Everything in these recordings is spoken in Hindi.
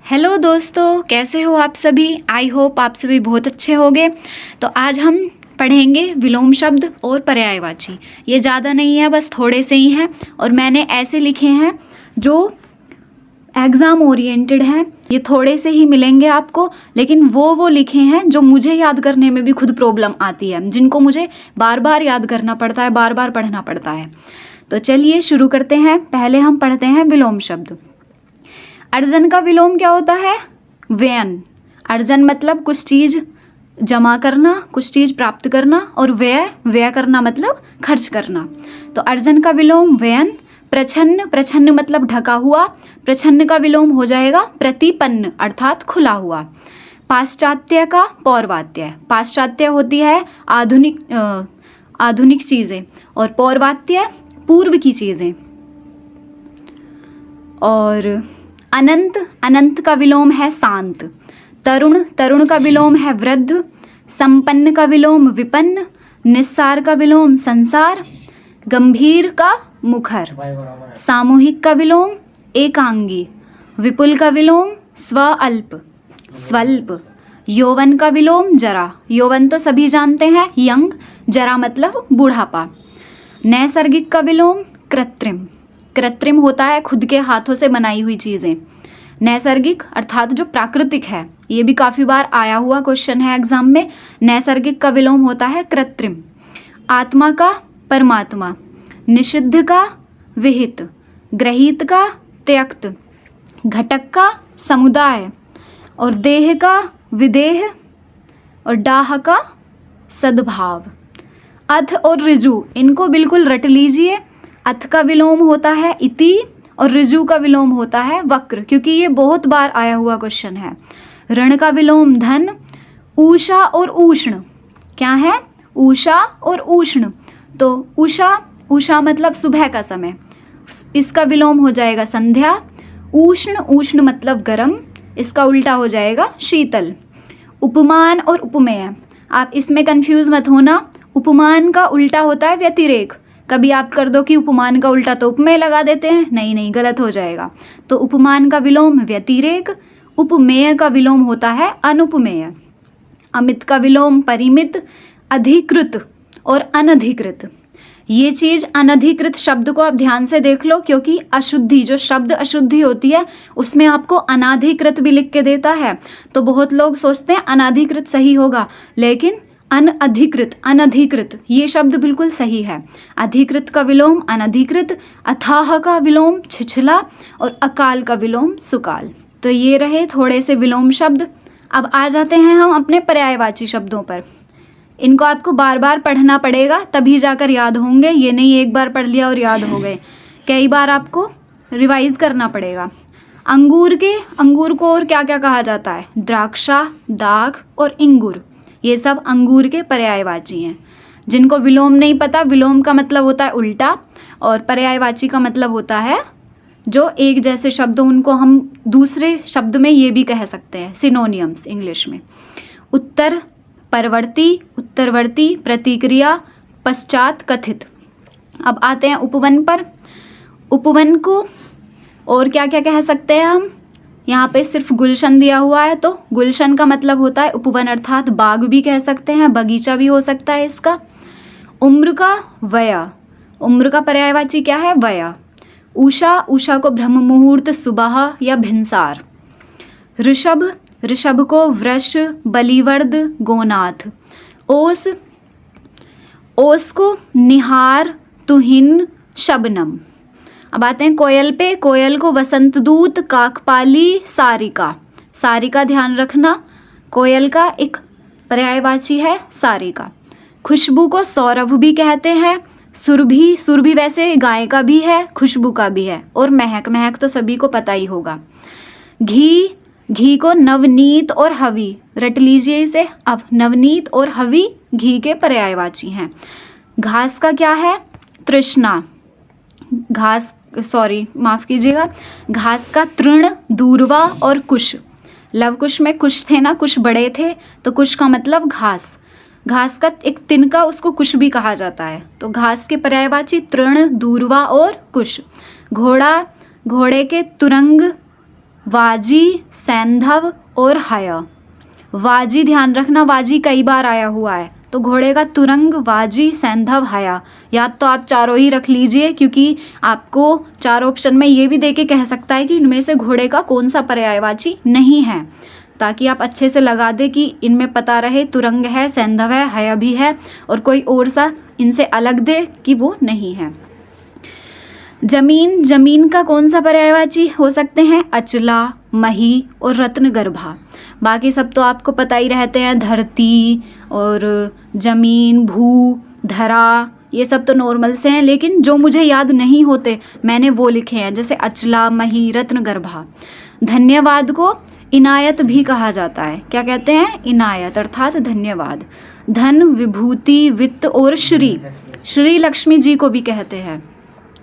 हेलो दोस्तों, कैसे हो आप सभी। आई होप आप सभी बहुत अच्छे होंगे। तो आज हम पढ़ेंगे विलोम शब्द और पर्यायवाची। ये ज़्यादा नहीं है, बस थोड़े से ही हैं और मैंने ऐसे लिखे हैं जो एग्ज़ाम ओरिएंटेड हैं। ये थोड़े से ही मिलेंगे आपको, लेकिन वो लिखे हैं जो मुझे याद करने में भी खुद प्रॉब्लम आती है, जिनको मुझे बार बार याद करना पड़ता है, बार बार पढ़ना पड़ता है। तो चलिए शुरू करते हैं। पहले हम पढ़ते हैं विलोम शब्द। अर्जन का विलोम क्या होता है? व्ययन। अर्जन मतलब कुछ चीज़ जमा करना, कुछ चीज़ प्राप्त करना, और व्यय करना मतलब खर्च करना। तो अर्जन का विलोम व्ययन। प्रछन्न, प्रछन्न मतलब ढका हुआ, प्रछन्न का विलोम हो जाएगा प्रतिपन्न अर्थात खुला हुआ। पाश्चात्य का पौर्वात्य। पाश्चात्य होती है आधुनिक चीज़ें और पौर्वात्य पूर्व की चीज़ें। और अनंत, अनंत का विलोम है शांत। तरुण, तरुण का विलोम है वृद्ध। संपन्न का विलोम विपन्न। निस्सार का विलोम संसार। गंभीर का मुखर। सामूहिक का विलोम एकांगी। विपुल का विलोम स्वअल्प, स्वल्प। यौवन का विलोम जरा। यौवन तो सभी जानते हैं, यंग। जरा मतलब बुढ़ापा। नैसर्गिक का विलोम कृत्रिम। कृत्रिम होता है खुद के हाथों से बनाई हुई चीज़ें। नैसर्गिक अर्थात जो प्राकृतिक है। ये भी काफ़ी बार आया हुआ क्वेश्चन है एग्जाम में। नैसर्गिक का विलोम होता है कृत्रिम। आत्मा का परमात्मा। निषिद्ध का विहित। ग्रहीत का त्यक्त। घटक का समुदाय। और देह का विदेह। और डाह का सद्भाव। अथ और ऋजु, इनको बिल्कुल रट लीजिए। अथ का विलोम होता है इति और ऋजु का विलोम होता है वक्र, क्योंकि ये बहुत बार आया हुआ क्वेश्चन है। ऋण का विलोम धन। ऊषा और उष्ण क्या है? ऊषा और उष्ण। तो उषा, उषा मतलब सुबह का समय, इसका विलोम हो जाएगा संध्या। उष्ण, उष्ण मतलब गर्म, इसका उल्टा हो जाएगा शीतल। उपमान और उपमेय, आप इसमें कंफ्यूज मत होना। उपमान का उल्टा होता है व्यतिरेक। कभी आप कर दो कि उपमान का उल्टा तो उपमेय लगा देते हैं, नहीं नहीं, गलत हो जाएगा। तो उपमान का विलोम व्यतिरेक। उपमेय का विलोम होता है अनुपमेय। अमित का विलोम परिमित। अधिकृत और अनधिकृत, ये चीज़ अनधिकृत शब्द को आप ध्यान से देख लो, क्योंकि अशुद्धि, जो शब्द अशुद्धि होती है उसमें आपको अनाधिकृत भी लिख के देता है। तो बहुत लोग सोचते हैं अनाधिकृत सही होगा, लेकिन अनअधिकृत, अनधिकृत ये शब्द बिल्कुल सही है। अधिकृत का विलोम अनधिकृत। अथाह का विलोम छिछला और अकाल का विलोम सुकाल। तो ये रहे थोड़े से विलोम शब्द। अब आ जाते हैं हम अपने पर्यायवाची शब्दों पर। इनको आपको बार बार पढ़ना पड़ेगा, तभी जाकर याद होंगे। ये नहीं एक बार पढ़ लिया और याद हो गए, कई बार आपको रिवाइज करना पड़ेगा। अंगूर को और क्या क्या कहा जाता है? द्राक्षा, दाख और इंगूर, ये सब अंगूर के पर्यायवाची हैं। जिनको विलोम नहीं पता, विलोम का मतलब होता है उल्टा और पर्यायवाची का मतलब होता है जो एक जैसे शब्द, उनको हम दूसरे शब्द में ये भी कह सकते हैं, सिनोनियम्स इंग्लिश में। उत्तर परवर्ती, उत्तरवर्ती, प्रतिक्रिया, पश्चात, कथित। अब आते हैं उपवन पर। उपवन को और क्या क्या कह सकते हैं हम? यहाँ पे सिर्फ गुलशन दिया हुआ है, तो गुलशन का मतलब होता है उपवन अर्थात बाग भी कह सकते हैं, बगीचा भी हो सकता है इसका। उम्र का वय, उम्र का पर्यायवाची क्या है? वय। उषा, उषा को ब्रह्म मुहूर्त, सुबह या भिनसार। ऋषभ, ऋषभ को वृष, बलिवर्द, गोनाथ। ओस, ओस को निहार, तुहिन, शबनम। अब आते हैं कोयल पे। कोयल को वसंत दूत, काकपाली, सारिका। सारिका ध्यान रखना, कोयल का एक पर्यायवाची है सारिका। खुशबू को सौरभ भी कहते हैं। सुरभि, सुरभि वैसे गाय का भी है, खुशबू का भी है। और महक, महक तो सभी को पता ही होगा। घी, घी को नवनीत और हवी, रट लीजिए इसे। अब नवनीत और हवी घी के पर्यायवाची हैं। घास का क्या है? तृष्णा। घास, सॉरी माफ़ कीजिएगा, घास का तृण, दूर्वा और कुश। लवकुश में कुश थे ना, कुश बड़े थे, तो कुश का मतलब घास। घास का एक तिनका, उसको कुश भी कहा जाता है। तो घास के पर्यायवाची तृण, दूर्वा और कुश। घोड़ा, घोड़े के तुरंग, वाजी, सैंधव और हय। वाजी ध्यान रखना, वाजी कई बार आया हुआ है, तो घोड़े का तुरंग, वाजी, सैंधव, हया। या तो आप चारों ही रख लीजिए, क्योंकि आपको चारों ऑप्शन में ये भी देके कह सकता है कि इनमें से घोड़े का कौन सा पर्यायवाची नहीं है, ताकि आप अच्छे से लगा दे कि इनमें पता रहे तुरंग है, सैंधव है, हया भी है, और कोई और सा इनसे अलग दे कि वो नहीं है। जमीन, जमीन का कौन सा पर्यायवाची हो सकते हैं? अचला, मही और रत्नगर्भा। बाकी सब तो आपको पता ही रहते हैं, धरती और जमीन, भू, धरा, ये सब तो नॉर्मल से हैं, लेकिन जो मुझे याद नहीं होते मैंने वो लिखे हैं, जैसे अचला, मही, रत्नगर्भा। धन्यवाद को इनायत भी कहा जाता है। क्या कहते हैं? इनायत, अर्थात धन्यवाद। धन, विभूति, वित्त और श्री, श्री लक्ष्मी जी को भी कहते हैं।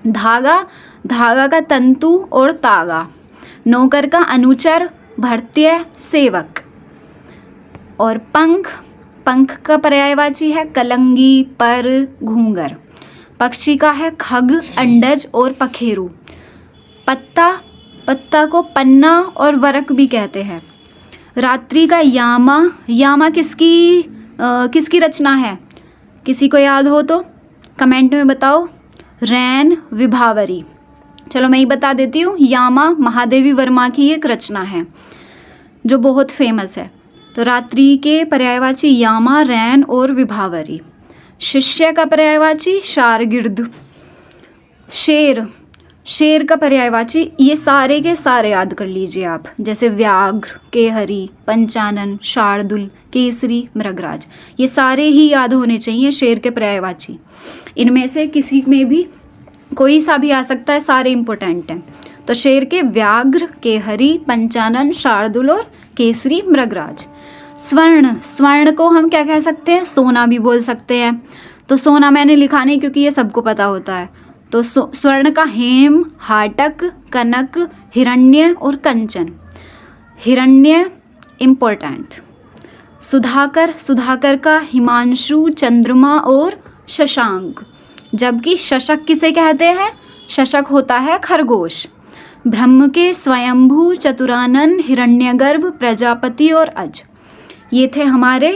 धागा, धागा का तंतु और तागा। नौकर का अनुचर, भृत्य, सेवक। और पंख, पंख का पर्यायवाची है कलंगी, पर, घूंगर। पक्षी का है खग, अंडज और पखेरु। पत्ता, पत्ता को पन्ना और वरक भी कहते हैं। रात्रि का यामा, यामा किसकी रचना है? किसी को याद हो तो कमेंट में बताओ। रैन, विभावरी। चलो मैं ही बता देती हूँ, यामा महादेवी वर्मा की एक रचना है जो बहुत फेमस है। तो रात्रि के पर्यायवाची यामा, रैन और विभावरी। शिष्य का पर्यायवाची शारगिर्द। शेर, शेर का पर्यायवाची ये सारे के सारे याद कर लीजिए आप, जैसे व्याघ्र, केहरी, पंचानन, शार्दुल, केसरी, मृगराज। ये सारे ही याद होने चाहिए शेर के पर्यायवाची। इनमें से किसी में भी कोई सा भी आ सकता है, सारे इंपॉर्टेंट हैं। तो शेर के व्याघ्र, केहरी, पंचानन, शार्दुल और केसरी, मृगराज। स्वर्ण, स्वर्ण को हम क्या कह सकते हैं? सोना भी बोल सकते हैं। तो सोना मैंने लिखा नहीं क्योंकि ये सबको पता होता है। तो स्वर्ण का हेम, हाटक, कनक, हिरण्य और कंचन। हिरण्य इम्पोर्टेंट। सुधाकर, सुधाकर का हिमांशु, चंद्रमा और शशांक। जबकि शशक किसे कहते हैं? शशक होता है खरगोश। ब्रह्म के स्वयंभू, चतुरानन, हिरण्यगर्भ, प्रजापति और अज। ये थे हमारे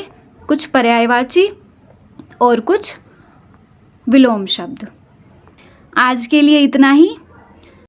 कुछ पर्यायवाची और कुछ विलोम शब्द। आज के लिए इतना ही।